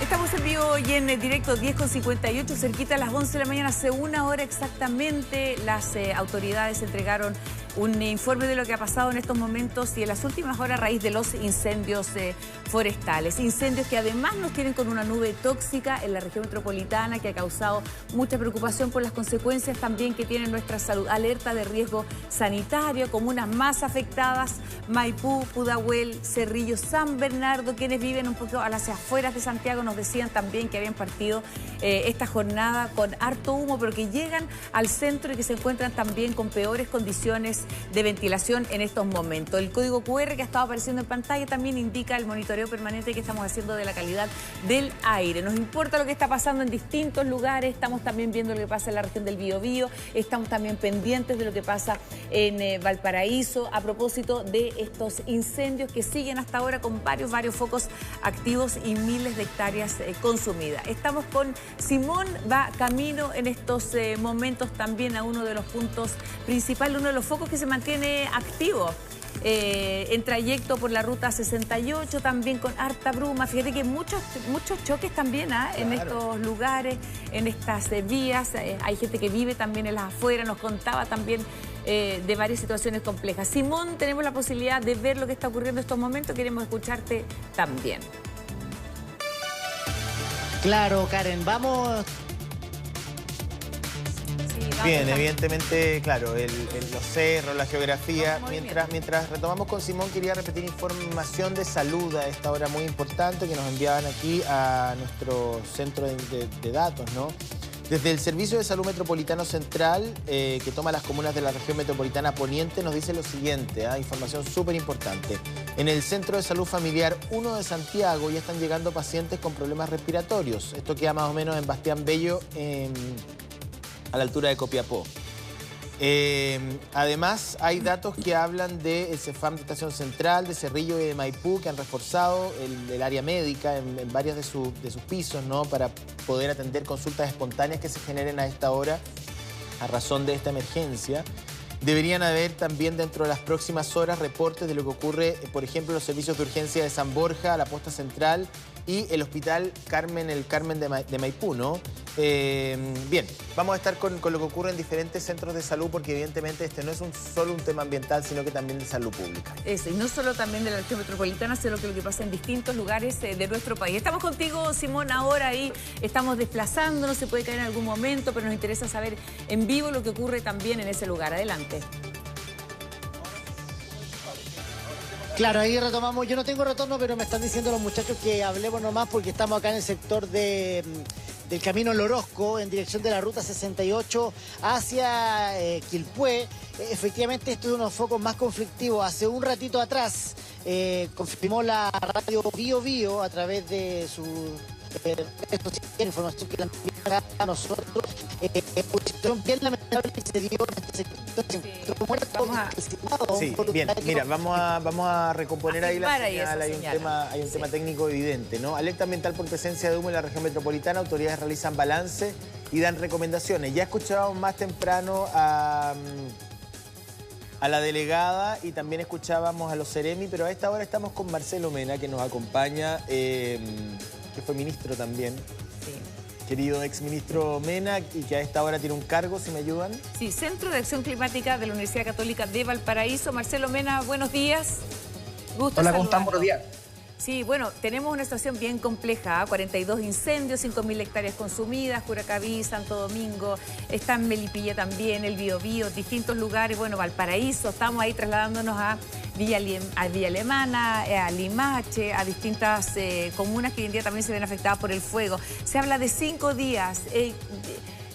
Estamos en vivo y en directo 10:58, cerquita a las 11 de la mañana, hace una hora exactamente. Las autoridades entregaron un informe de lo que ha pasado en estos momentos y en las últimas horas a raíz de los incendios forestales. Incendios que además nos tienen con una nube tóxica en la región metropolitana que ha causado mucha preocupación por las consecuencias también que tiene nuestra salud. Alerta de riesgo sanitario, comunas más afectadas: Maipú, Pudahuel, Cerrillo, San Bernardo. Quienes viven un poco a las afueras de Santiago nos decían también que habían partido esta jornada con harto humo, pero que llegan al centro y que se encuentran también con peores condiciones de ventilación en estos momentos. El código QR que ha estado apareciendo en pantalla también indica el monitoreo permanente que estamos haciendo de la calidad del aire. Nos importa lo que está pasando en distintos lugares, estamos también viendo lo que pasa en la región del Biobío, estamos también pendientes de lo que pasa en Valparaíso a propósito de estos incendios que siguen hasta ahora con varios focos activos y miles de hectáreas consumidas. Estamos con Simón, va camino en estos momentos también a uno de los puntos principales, uno de los focos que se mantiene activo en trayecto por la ruta 68, también con harta bruma. Fíjate que muchos choques también en estos lugares, en estas vías. Hay gente que vive también en las afueras, nos contaba también de varias situaciones complejas. Simón, tenemos la posibilidad de ver lo que está ocurriendo en estos momentos, queremos escucharte también. Claro, Karen, vamos. Bien, evidentemente, claro, los cerros, la geografía. Mientras retomamos con Simón, quería repetir información de salud a esta hora muy importante que nos enviaban aquí a nuestro centro de datos, ¿no? Desde el Servicio de Salud Metropolitano Central, que toma las comunas de la región metropolitana poniente, nos dice lo siguiente, información súper importante. En el Centro de Salud Familiar 1 de Santiago ya están llegando pacientes con problemas respiratorios. Esto queda más o menos en Bastián Bello, a la altura de Copiapó. Además, hay datos que hablan del CEFAM de Estación Central, de Cerrillo y de Maipú, que han reforzado el área médica en varios de sus pisos, ¿no?, para poder atender consultas espontáneas que se generen a esta hora a razón de esta emergencia. Deberían haber también dentro de las próximas horas reportes de lo que ocurre, por ejemplo, en los servicios de urgencia de San Borja, la posta central y el hospital Carmen de Maipú, ¿no? Bien, vamos a estar con lo que ocurre en diferentes centros de salud, porque evidentemente este no es solo un tema ambiental, sino que también de salud pública. Eso, y no solo también de la región metropolitana, sino que lo que pasa en distintos lugares de nuestro país. Estamos contigo, Simón, ahora ahí estamos desplazándonos, se puede caer en algún momento, pero nos interesa saber en vivo lo que ocurre también en ese lugar. Adelante. Claro, ahí retomamos. Yo no tengo retorno, pero me están diciendo los muchachos que hablemos nomás porque estamos acá en el sector del Camino Lorosco, en dirección de la ruta 68 hacia Quilpué. Efectivamente, esto es uno de los focos más conflictivos. Hace un ratito atrás confirmó la radio Biobío a través de su información que la envían a nosotros. Bien lamentable que se dio en este sector. Sí, bien, mira, vamos a recomponer ahí la señal. Hay un tema técnico evidente, ¿no? Alerta ambiental por presencia de humo en la región metropolitana. Autoridades realizan balance y dan recomendaciones. Ya escuchábamos más temprano a la delegada y también escuchábamos a los Ceremi, pero a esta hora estamos con Marcelo Mena, que nos acompaña, que fue ministro también. Sí. Querido exministro Mena, y que a esta hora tiene un cargo, si me ayudan. Sí, Centro de Acción Climática de la Universidad Católica de Valparaíso. Marcelo Mena, buenos días. Gusto Hola, ¿cómo están? Buenos días. Sí, bueno, tenemos una situación bien compleja, 42 incendios, 5.000 hectáreas consumidas, Curacaví, Santo Domingo, está en Melipilla también, el Biobío, distintos lugares, bueno, Valparaíso, estamos ahí trasladándonos a Villa Alemana, a Limache, a distintas comunas que hoy en día también se ven afectadas por el fuego. Se habla de 5 días.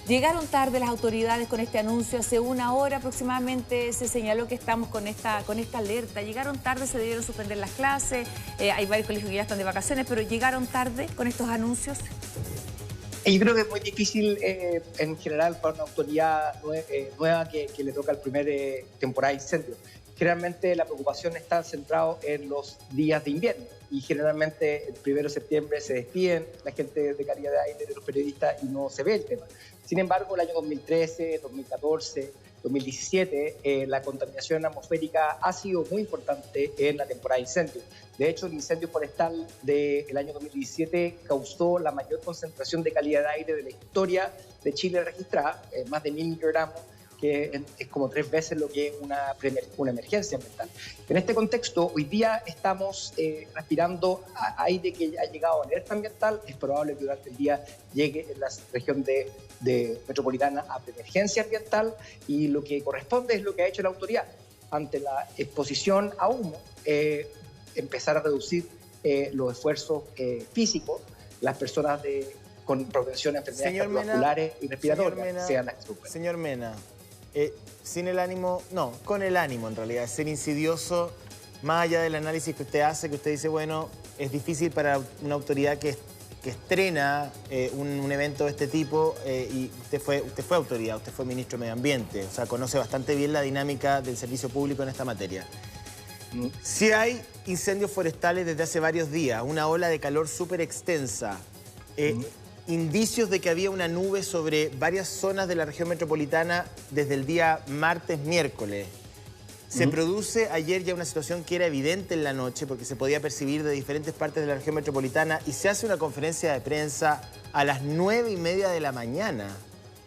Llegaron tarde las autoridades con este anuncio, hace una hora aproximadamente se señaló que estamos con esta alerta. Llegaron tarde, se debieron suspender las clases, hay varios colegios que ya están de vacaciones, pero llegaron tarde con estos anuncios. Yo creo que es muy difícil en general para una autoridad nueva que le toca el primer temporada de incendio. Generalmente la preocupación está centrada en los días de invierno y generalmente el 1 de septiembre se despiden la gente de calidad de aire, de los periodistas, y no se ve el tema. Sin embargo, el año 2013, 2014, 2017, la contaminación atmosférica ha sido muy importante en la temporada de incendios. De hecho, el incendio forestal del año 2017 causó la mayor concentración de calidad de aire de la historia de Chile registrada, más de 1000 microgramos, que es como 3 veces lo que es una emergencia ambiental. En este contexto, hoy día estamos respirando aire que ha llegado a alerta ambiental. Es probable que durante el día llegue en la región de metropolitana a emergencia ambiental, y lo que corresponde es lo que ha hecho la autoridad ante la exposición a humo, empezar a reducir los esfuerzos físicos. Las personas con prevención de enfermedades cardiovasculares y respiratorias sean las que sufren. Señor Mena, sin el ánimo, no, con el ánimo en realidad, ser insidioso, más allá del análisis que usted hace, que usted dice, bueno, es difícil para una autoridad que estrena un evento de este tipo, y usted fue autoridad, usted fue ministro de Medio Ambiente, o sea, conoce bastante bien la dinámica del servicio público en esta materia. Si hay incendios forestales desde hace varios días, una ola de calor súper extensa, indicios de que había una nube sobre varias zonas de la región metropolitana desde el día martes, miércoles. Se produce ayer ya una situación que era evidente en la noche porque se podía percibir de diferentes partes de la región metropolitana, y se hace una conferencia de prensa a las 9:30 de la mañana.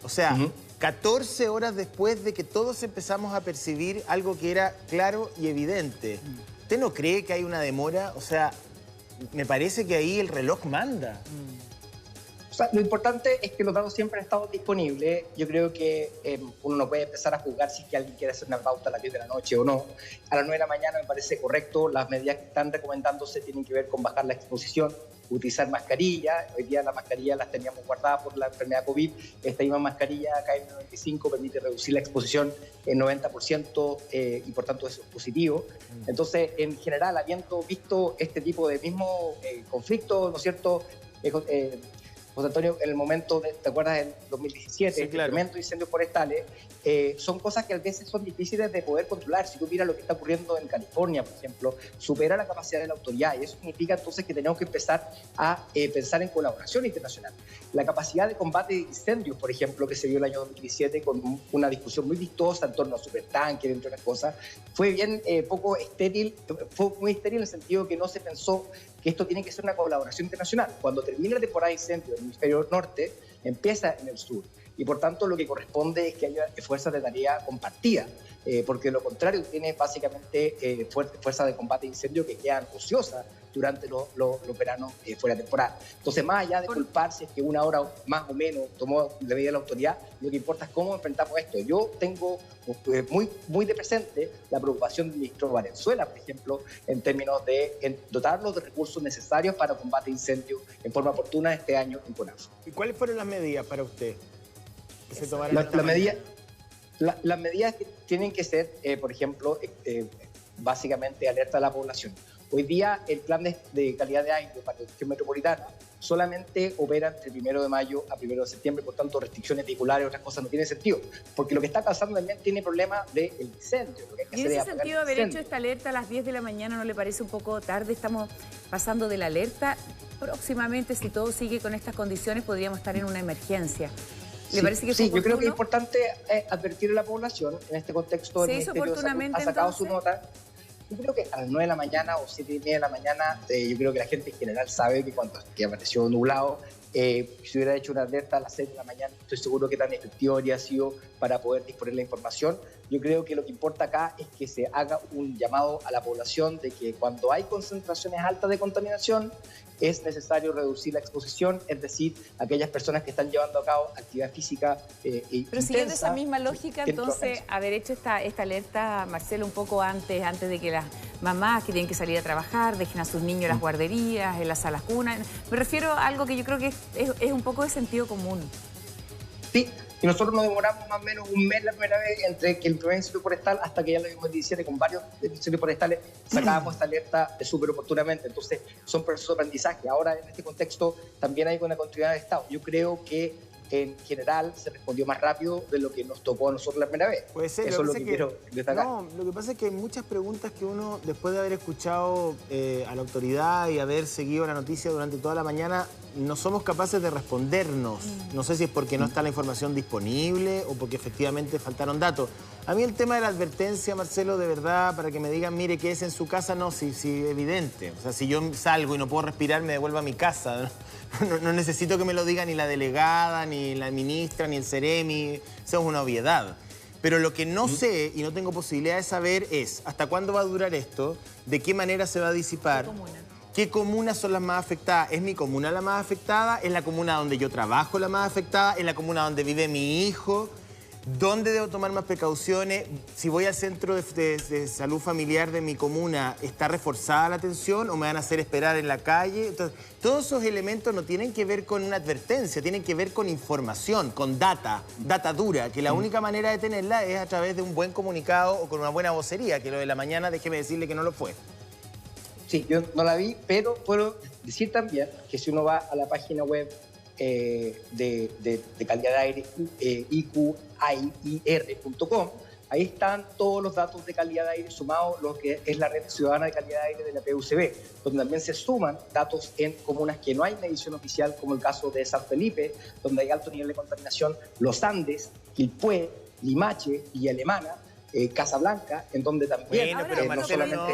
O sea, 14 horas después de que todos empezamos a percibir algo que era claro y evidente. ¿Usted no cree que hay una demora? O sea, me parece que ahí el reloj manda. O sea, lo importante es que los datos siempre han estado disponibles. Yo creo que uno no puede empezar a juzgar si es que alguien quiere hacer una pauta a las 10 de la noche o no. A las 9 de la mañana me parece correcto. Las medidas que están recomendándose tienen que ver con bajar la exposición, utilizar mascarilla. Hoy día las mascarillas las teníamos guardadas por la enfermedad COVID. Esta misma mascarilla KN95 permite reducir la exposición en 90%, y por tanto eso es positivo. Entonces, en general, habiendo visto este tipo de mismo conflicto, ¿no es cierto?, José Antonio, en el momento, ¿te acuerdas del 2017? Sí, claro. El incremento de incendios forestales, son cosas que a veces son difíciles de poder controlar. Si tú miras lo que está ocurriendo en California, por ejemplo, supera la capacidad de la autoridad, y eso significa entonces que tenemos que empezar a pensar en colaboración internacional. La capacidad de combate de incendios, por ejemplo, que se vio el año 2017 con una discusión muy vistosa en torno a supertanques, entre otras cosas, fue bien poco estéril, fue muy estéril en el sentido que no se pensó que esto tiene que ser una colaboración internacional. Cuando termine la temporada de incendios en el hemisferio norte, empieza en el sur. Y por tanto lo que corresponde es que haya fuerzas de tarea compartidas, porque lo contrario tiene básicamente fuerzas de combate de incendio que quedan ociosas durante los veranos fuera de temporada. Entonces, más allá de culpar si es que una hora más o menos tomó de medida la autoridad, lo que importa es cómo enfrentamos esto. Yo tengo muy de presente la preocupación del ministro Valenzuela, por ejemplo, en términos de dotarlos de recursos necesarios para combate de incendios en forma oportuna este año en CONAF. ¿Y cuáles fueron las medidas para usted que se tomaron? Las medidas que tienen que ser, por ejemplo, básicamente alerta a la población. Hoy día el plan de calidad de aire para la región metropolitana solamente opera entre 1 de mayo a 1 de septiembre, por tanto restricciones vehiculares, otras cosas no tienen sentido, porque lo que está pasando también tiene problemas de incendio. Y en ese sentido, haber hecho esta alerta a las 10 de la mañana, ¿no le parece un poco tarde? Estamos pasando de la alerta. Próximamente, si todo sigue con estas condiciones, podríamos estar en una emergencia. ¿Le parece que sí, yo creo que es importante advertir a la población en este contexto. ¿Se hizo oportunamente, ha sacado entonces? su nota. Yo creo que a las 9 de la mañana o 7:30 de la mañana, yo creo que la gente en general sabe que cuando amaneció nublado, si hubiera hecho una alerta a las 6 de la mañana, estoy seguro que tan efectivo habría sido para poder disponer la información. Yo creo que lo que importa acá es que se haga un llamado a la población de que cuando hay concentraciones altas de contaminación es necesario reducir la exposición, es decir, aquellas personas que están llevando a cabo actividad física Pero siguiendo esa misma lógica, entonces, haber hecho esta alerta, Marcelo, un poco antes de que las mamás que tienen que salir a trabajar dejen a sus niños en las guarderías, en las salas cunas. Me refiero a algo que yo creo que es un poco de sentido común. Sí, y nosotros nos demoramos más o menos un mes la primera vez entre que el primer incendio forestal hasta que ya lo vimos en 2017 con varios incendios forestales, sacábamos esta alerta súper oportunamente. Entonces, son procesos de aprendizaje. Ahora, en este contexto, también hay una continuidad de Estado. Yo creo que en general se respondió más rápido de lo que nos tocó a nosotros la primera vez. Puede ser. Eso es lo que quiero destacar. No, lo que pasa es que hay muchas preguntas que uno, después de haber escuchado a la autoridad y haber seguido la noticia durante toda la mañana, no somos capaces de respondernos. No sé si es porque no está la información disponible o porque efectivamente faltaron datos. A mí el tema de la advertencia, Marcelo, de verdad, para que me digan, mire, quédese en su casa, no, sí, evidente. O sea, si yo salgo y no puedo respirar, me devuelvo a mi casa. No necesito que me lo diga ni la delegada, ni la ministra, ni el Ceremi. Eso es una obviedad. Pero lo que no sé y no tengo posibilidad de saber es hasta cuándo va a durar esto, de qué manera se va a disipar. ¿Qué comunas son las más afectadas? ¿Es mi comuna la más afectada? ¿Es la comuna donde yo trabajo la más afectada? ¿Es la comuna donde vive mi hijo? ¿Dónde debo tomar más precauciones? Si voy al centro de salud familiar de mi comuna, ¿está reforzada la atención o me van a hacer esperar en la calle? Entonces, todos esos elementos no tienen que ver con una advertencia, tienen que ver con información, con data dura, que la única manera de tenerla es a través de un buen comunicado o con una buena vocería, que lo de la mañana, déjeme decirle que no lo fue. Sí, yo no la vi, pero puedo decir también que si uno va a la página web de calidad de aire, iqair.com, ahí están todos los datos de calidad de aire sumados lo que es la red ciudadana de calidad de aire de la PUCB, donde también se suman datos en comunas que no hay medición oficial, como el caso de San Felipe, donde hay alto nivel de contaminación, Los Andes, Quilpué, Limache y Alemana, Casablanca, en donde también no solamente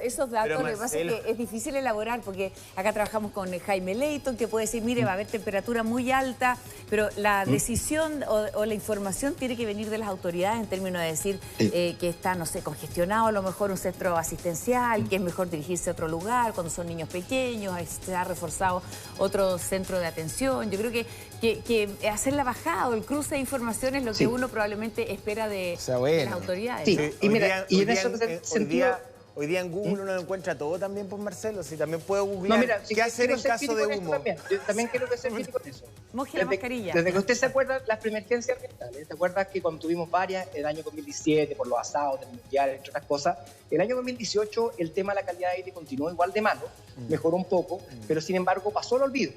esos datos, lo que pasa es que es difícil elaborar, porque acá trabajamos con Jaime Leighton, que puede decir, mire, va a haber temperatura muy alta, pero la decisión o la información tiene que venir de las autoridades en términos de decir que está, no sé, congestionado a lo mejor un centro asistencial, que es mejor dirigirse a otro lugar, cuando son niños pequeños, se ha reforzado otro centro de atención. Yo creo que hacer la bajada o el cruce de información es lo que uno probablemente espera de las autoridades. Sí, y mira, y en ese sentido... Hoy día en Google uno lo encuentra todo también, por Marcelo. Si también puedo googlear qué hacer en caso de humo. Yo también quiero ser crítico con eso. Moje la mascarilla. Desde que usted se acuerda las preemergencias ambientales, ¿te acuerdas que cuando tuvimos varias, el año 2017, por los asados del mundial, entre otras cosas, el año 2018 el tema de la calidad de aire continuó igual de malo, mejoró un poco, pero sin embargo pasó al olvido.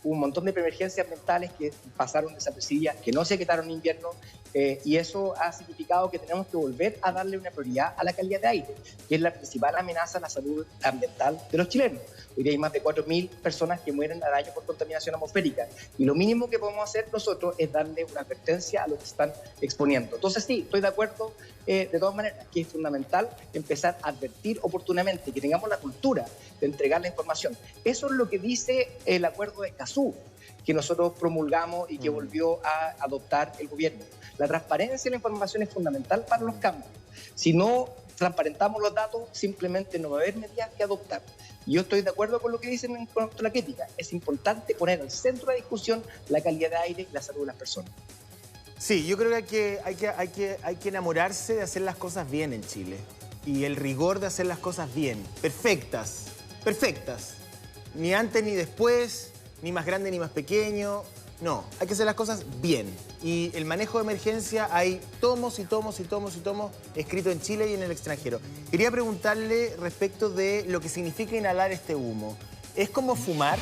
Hubo un montón de preemergencias ambientales que pasaron desapercibidas, que no se quitaron en invierno, y eso ha significado que tenemos que volver a darle una prioridad a la calidad de aire, que es la principal amenaza a la salud ambiental de los chilenos. Hoy día hay más de 4.000 personas que mueren al año por contaminación atmosférica, y lo mínimo que podemos hacer nosotros es darle una advertencia a los que están exponiendo. Entonces sí, estoy de acuerdo de todas maneras que es fundamental empezar a advertir oportunamente, que tengamos la cultura de entregar la información. Eso es lo que dice el acuerdo de Escazú, que nosotros promulgamos y que volvió a adoptar el gobierno. La transparencia de la información es fundamental para los cambios. Si no transparentamos los datos, simplemente no va a haber medidas que adoptar. Yo estoy de acuerdo con lo que dicen en cuanto a la crítica. Es importante poner al centro de la discusión la calidad de aire y la salud de las personas. Sí, yo creo que hay que enamorarse de hacer las cosas bien en Chile. Y el rigor de hacer las cosas bien. Perfectas. Ni antes ni después, ni más grande ni más pequeño. No, hay que hacer las cosas bien. Y el manejo de emergencia hay tomos y tomos escritos en Chile y en el extranjero. Quería preguntarle respecto de lo que significa inhalar este humo. ¿Es como fumar?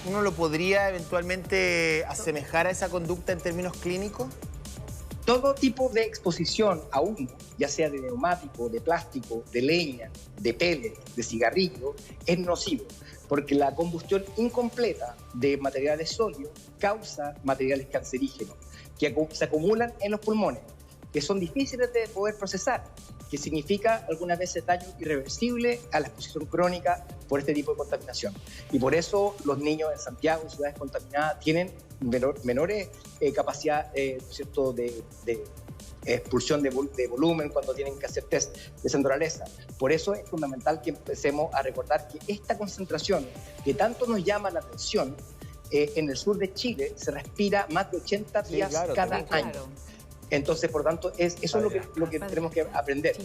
¿Uno lo podría eventualmente asemejar a esa conducta en términos clínicos? Todo tipo de exposición a humo, ya sea de neumático, de plástico, de leña, de pellet, de cigarrillo, es nocivo, porque la combustión incompleta de materiales sólidos causa materiales cancerígenos que se acumulan en los pulmones, que son difíciles de poder procesar, que significa algunas veces daño irreversible a la exposición crónica por este tipo de contaminación. Y por eso los niños en Santiago, ciudades contaminadas, tienen menores capacidad ¿cierto? de expulsión de volumen cuando tienen que hacer test de esa naturaleza. Por eso es fundamental que empecemos a recordar que esta concentración que tanto nos llama la atención en el sur de Chile se respira más de 80 días cada año. Entonces, por tanto, eso es lo que tenemos que aprender.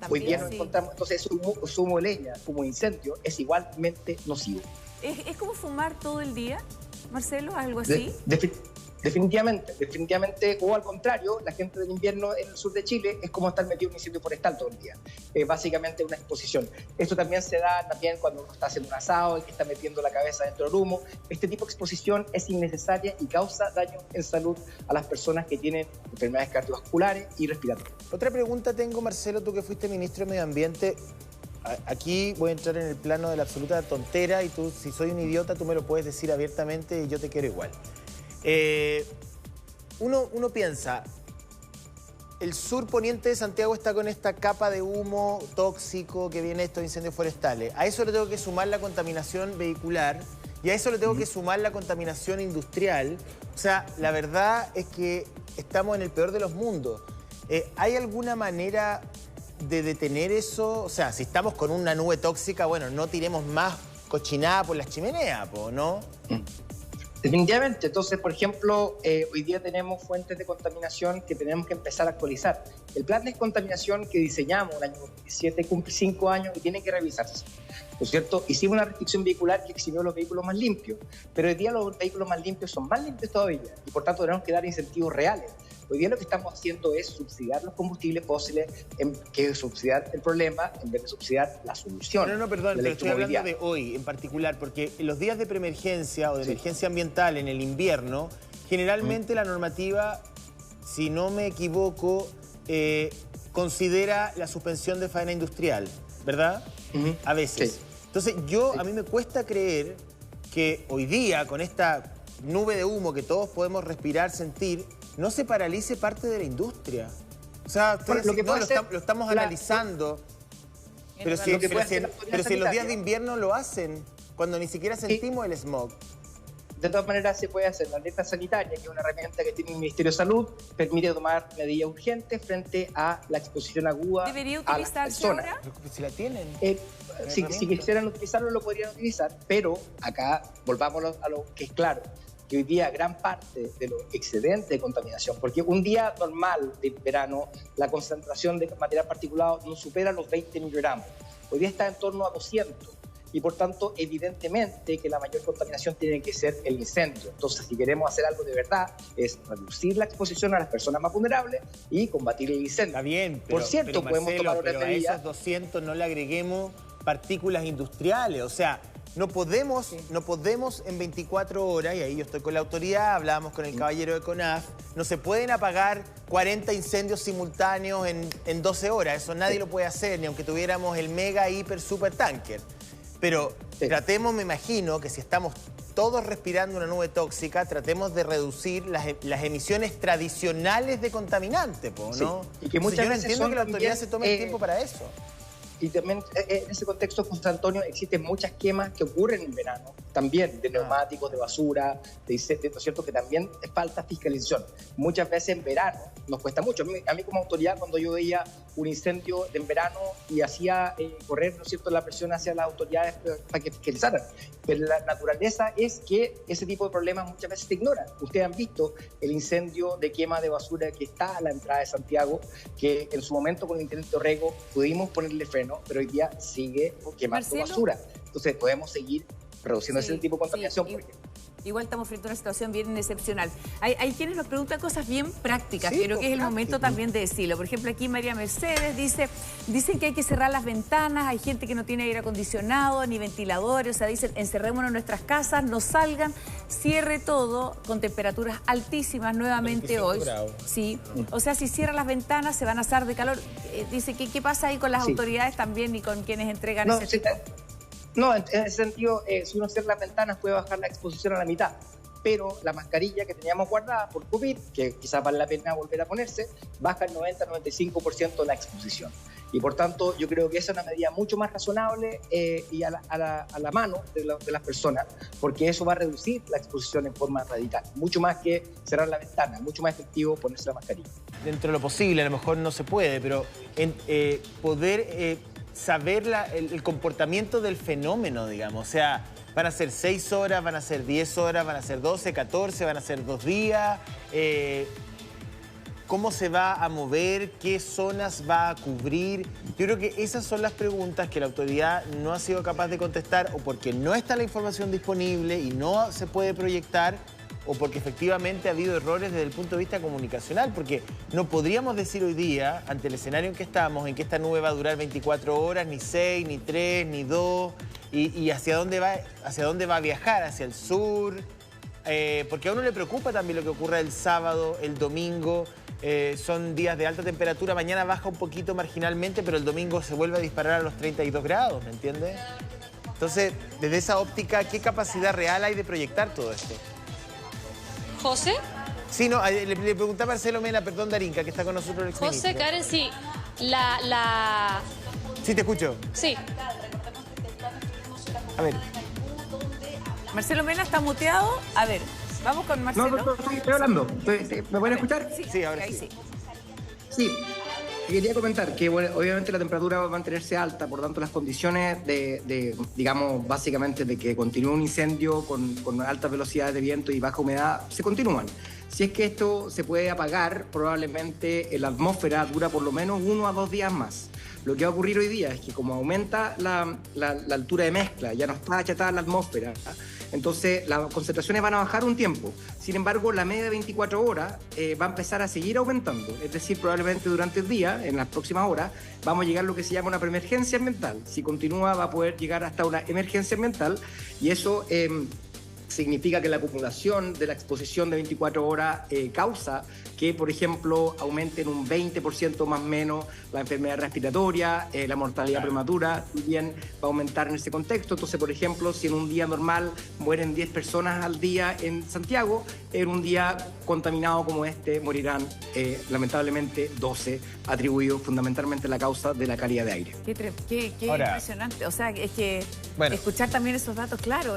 Hoy día nos encontramos, entonces, humo de leña, humo de incendio, es igualmente nocivo. ¿Es como fumar todo el día, Marcelo? ¿Algo así? Definitivamente, o al contrario, la gente del invierno en el sur de Chile es como estar metido en un incendio forestal todo el día. Es básicamente una exposición. Esto también se da cuando uno está haciendo un asado y que está metiendo la cabeza dentro del humo. Este tipo de exposición es innecesaria y causa daño en salud a las personas que tienen enfermedades cardiovasculares y respiratorias. Otra pregunta tengo, Marcelo, tú que fuiste ministro de Medio Ambiente. aquí voy a entrar en el plano de la absoluta tontera y tú, si soy un idiota, tú me lo puedes decir abiertamente y yo te quiero igual. Uno piensa, el sur poniente de Santiago está con esta capa de humo tóxico que viene de estos incendios forestales. A eso le tengo que sumar la contaminación vehicular y a eso le tengo que sumar la contaminación industrial. O sea, la verdad es que estamos en el peor de los mundos. ¿Hay alguna manera de detener eso? O sea, si estamos con una nube tóxica, bueno, no tiremos más cochinada por las chimeneas, ¿no? Definitivamente. Entonces, por ejemplo, hoy día tenemos fuentes de contaminación que tenemos que empezar a actualizar. El plan de descontaminación que diseñamos en el año 2017 cumple 5 años y tiene que revisarse. ¿No es cierto? Hicimos una restricción vehicular que eximió los vehículos más limpios, pero hoy día los vehículos más limpios son más limpios todavía y por tanto tenemos que dar incentivos reales. Hoy día lo que estamos haciendo es subsidiar los combustibles fósiles, que es subsidiar el problema en vez de subsidiar la solución. No, perdón, pero estoy hablando de hoy en particular, porque en los días de preemergencia o de emergencia ambiental en el invierno, generalmente la normativa, si no me equivoco, considera la suspensión de faena industrial, ¿verdad? A veces. Sí. Entonces, a mí me cuesta creer que hoy día, con esta nube de humo que todos podemos respirar, sentir, no se paralice parte de la industria. O sea, lo estamos analizando, pero si en los días de invierno lo hacen, cuando ni siquiera sentimos el smog. De todas maneras, se puede hacer. La alerta sanitaria, que es una herramienta que tiene el Ministerio de Salud, permite tomar medidas urgentes frente a la exposición aguda. ¿Debería utilizarse ahora? Si la tienen. Si quisieran utilizarlo, lo podrían utilizar, pero acá volvamos a lo que es claro, que hoy día gran parte de los excedentes de contaminación, porque un día normal de verano, la concentración de material particulado no supera los 20 microgramos. Hoy día está en torno a 200. Y por tanto, evidentemente que la mayor contaminación tiene que ser el incendio. Entonces, si queremos hacer algo de verdad, es reducir la exposición a las personas más vulnerables y combatir el incendio. Está bien, pero, por cierto, podemos tomar otras medidas. A esos 200 no le agreguemos partículas industriales. O sea, no podemos en 24 horas, y ahí yo estoy con la autoridad, hablábamos con el caballero de CONAF, no se pueden apagar 40 incendios simultáneos en 12 horas. Eso nadie lo puede hacer, ni aunque tuviéramos el mega, hiper, super tanker. Pero tratemos, me imagino, que si estamos todos respirando una nube tóxica, tratemos de reducir las emisiones tradicionales de contaminantes, ¿no? Sí. Y que muchas veces entiendo que la autoridad se tome el tiempo para eso. Y también en ese contexto, José Antonio, existen muchas quemas que ocurren en verano, también de neumáticos, de basura, de incendios, ¿no es cierto?, que también falta fiscalización. Muchas veces en verano nos cuesta mucho. A mí como autoridad, cuando yo veía un incendio en verano y hacía correr, ¿no es cierto?, la presión hacia las autoridades para que fiscalizaran. Pero la naturaleza es que ese tipo de problemas muchas veces se ignoran. Ustedes han visto el incendio de quema de basura que está a la entrada de Santiago, que en su momento con el intendente Orrego pudimos ponerle freno, pero hoy día sigue quemando basura. Entonces podemos seguir reduciendo ese tipo de contaminación. Igual estamos frente a una situación bien excepcional. Hay quienes nos preguntan cosas bien prácticas, pero que es el momento también de decirlo. Por ejemplo, aquí María Mercedes dicen que hay que cerrar las ventanas, hay gente que no tiene aire acondicionado ni ventiladores, o sea, dicen encerrémonos en nuestras casas, no salgan, cierre todo con temperaturas altísimas nuevamente hoy. Sí, o sea, si cierran las ventanas se van a asar de calor. Dice que qué pasa ahí con las autoridades también y con quienes entregan ese tipo. No, en ese sentido, si uno cierra las ventanas puede bajar la exposición a la mitad, pero la mascarilla que teníamos guardada por COVID, que quizás vale la pena volver a ponerse, baja el 90-95% de la exposición. Y por tanto, yo creo que esa es una medida mucho más razonable y a la mano de las personas, porque eso va a reducir la exposición en forma radical, mucho más que cerrar la ventana, mucho más efectivo ponerse la mascarilla. Dentro de lo posible, a lo mejor no se puede, pero poder saber el comportamiento del fenómeno, digamos. O sea, van a ser 6 horas, van a ser 10 horas, van a ser 12, 14, van a ser 2 días. ¿Cómo se va a mover? ¿Qué zonas va a cubrir? Yo creo que esas son las preguntas que la autoridad no ha sido capaz de contestar, o porque no está la información disponible y no se puede proyectar, o porque efectivamente ha habido errores desde el punto de vista comunicacional, porque no podríamos decir hoy día, ante el escenario en que estamos, en que esta nube va a durar 24 horas, ni 6, ni 3, ni 2, y hacia dónde va a viajar, hacia el sur, porque a uno le preocupa también lo que ocurra el sábado, el domingo. son días de alta temperatura. Mañana baja un poquito marginalmente, pero el domingo se vuelve a disparar a los 32 grados, ¿me entiendes? Entonces, desde esa óptica, ¿qué capacidad real hay de proyectar todo esto? ¿José? Sí, no, le preguntaba a Marcelo Mena, perdón, Darinka, que está con nosotros el exministro. José, Karen, sí. Sí, te escucho. Sí. A ver. Marcelo Mena está muteado. A ver, vamos con Marcelo. No, estoy hablando. ¿Me pueden escuchar? Sí, ahora ahí sí. Sí. Quería comentar que bueno, obviamente la temperatura va a mantenerse alta, por tanto las condiciones digamos, básicamente de que continúe un incendio con altas velocidades de viento y baja humedad, se continúan. Si es que esto se puede apagar, probablemente la atmósfera dura por lo menos 1 a 2 días más. Lo que va a ocurrir hoy día es que como aumenta la altura de mezcla, ya no está achatada la atmósfera, entonces las concentraciones van a bajar un tiempo. Sin embargo, la media de 24 horas va a empezar a seguir aumentando. Es decir, probablemente durante el día, en las próximas horas, vamos a llegar a lo que se llama una preemergencia ambiental. Si continúa, va a poder llegar hasta una emergencia ambiental y eso significa que la acumulación de la exposición de 24 horas causa que, por ejemplo, aumenten un 20% más o menos la enfermedad respiratoria, la mortalidad prematura, también va a aumentar en ese contexto. Entonces, por ejemplo, si en un día normal mueren 10 personas al día en Santiago, en un día contaminado como este morirán lamentablemente 12, atribuidos fundamentalmente a la causa de la calidad de aire. Qué impresionante. O sea, es que escuchar también esos datos, claro.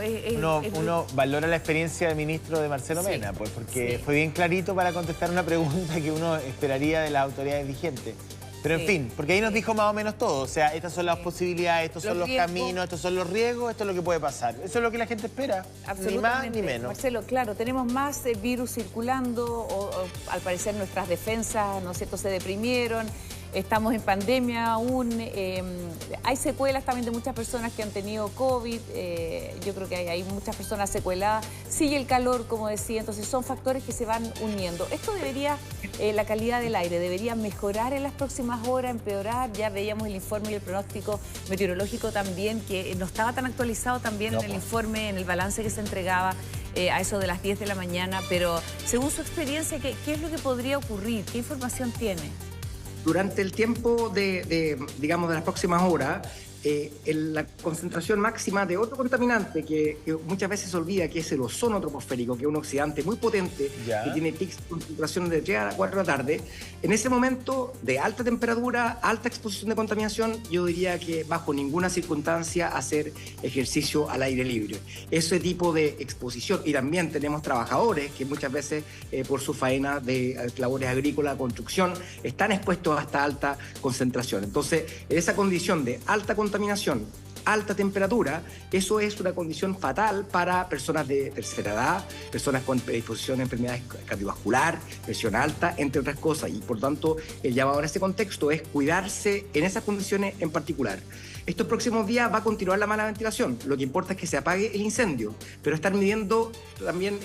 Uno valora la experiencia del ministro de Marcelo Mena, pues, porque fue bien clarito para contestar una pregunta que uno esperaría de las autoridades vigentes. Pero en fin, porque ahí nos dijo más o menos todo. O sea, estas son las posibilidades, estos son los caminos, estos son los riesgos, esto es lo que puede pasar. Eso es lo que la gente espera, ni más ni menos. Marcelo, claro, tenemos más virus circulando, o al parecer nuestras defensas, ¿no es cierto?, se deprimieron. Estamos en pandemia aún, hay secuelas también de muchas personas que han tenido COVID, yo creo que hay muchas personas secueladas, sigue el calor, como decía, entonces son factores que se van uniendo. Esto debería, la calidad del aire, debería mejorar en las próximas horas, empeorar. Ya veíamos el informe y el pronóstico meteorológico también, que no estaba tan actualizado también en el informe, en el balance que se entregaba a eso de las 10 de la mañana, pero según su experiencia, ¿qué es lo que podría ocurrir? ¿Qué información tiene? Durante el tiempo digamos, de las próximas horas, la concentración máxima de otro contaminante que muchas veces se olvida, que es el ozono troposférico, que es un oxidante muy potente, que tiene pics de concentración de 3 a 4 de la tarde. En ese momento de alta temperatura, alta exposición de contaminación, yo diría que bajo ninguna circunstancia hacer ejercicio al aire libre. Ese tipo de exposición, y también tenemos trabajadores que muchas veces por su faena de labores agrícolas, construcción, están expuestos hasta alta concentración. Entonces, en esa condición de alta contaminación, alta temperatura, eso es una condición fatal para personas de tercera edad, personas con predisposición a enfermedades cardiovascular, presión alta, entre otras cosas. Y por tanto, el llamado en este contexto es cuidarse en esas condiciones en particular. Estos próximos días va a continuar la mala ventilación. Lo que importa es que se apague el incendio, pero estar midiendo también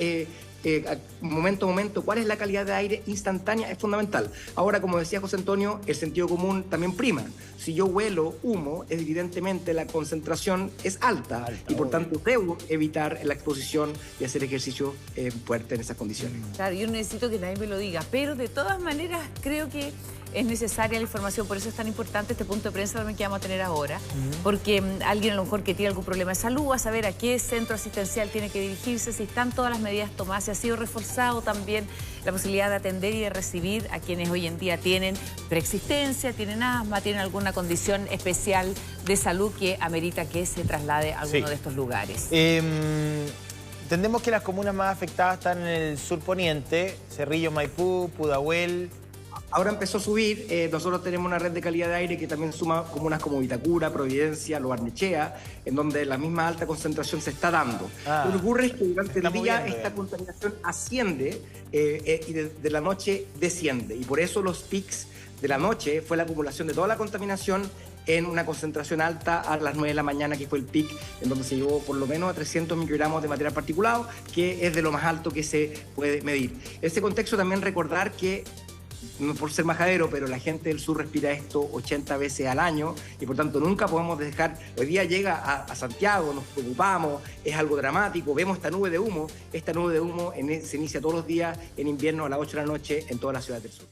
momento a momento cuál es la calidad de aire instantánea es fundamental. Ahora, como decía José Antonio, el sentido común también prima. Si yo huelo humo, evidentemente la concentración es alta y por tanto debo evitar la exposición y hacer ejercicio fuerte en esas condiciones. Claro, yo necesito que nadie me lo diga, pero de todas maneras creo que es necesaria la información, por eso es tan importante este punto de prensa también que vamos a tener ahora, porque alguien a lo mejor que tiene algún problema de salud va a saber a qué centro asistencial tiene que dirigirse, si están todas las medidas tomadas, si ha sido reforzado también la posibilidad de atender y de recibir a quienes hoy en día tienen preexistencia, tienen asma, tienen alguna condición especial de salud que amerita que se traslade a alguno de estos lugares. Entendemos que las comunas más afectadas están en el sur poniente, Cerrillo, Maipú, Pudahuel. Ahora empezó a subir, nosotros tenemos una red de calidad de aire que también suma comunas como Vitacura, Providencia, Lo Barnechea, en donde la misma alta concentración se está dando. Lo que ocurre es que durante el día esta contaminación asciende y de la noche desciende. Y por eso los pics de la noche fue la acumulación de toda la contaminación en una concentración alta a las 9 de la mañana, que fue el pic, en donde se llevó por lo menos a 300 microgramos de material particulado, que es de lo más alto que se puede medir. En este contexto también recordar que, no por ser majadero, pero la gente del sur respira esto 80 veces al año y por tanto nunca podemos dejar. Hoy día llega a Santiago, nos preocupamos, es algo dramático, vemos esta nube de humo se inicia todos los días en invierno a las 8 de la noche en todas las ciudades del sur.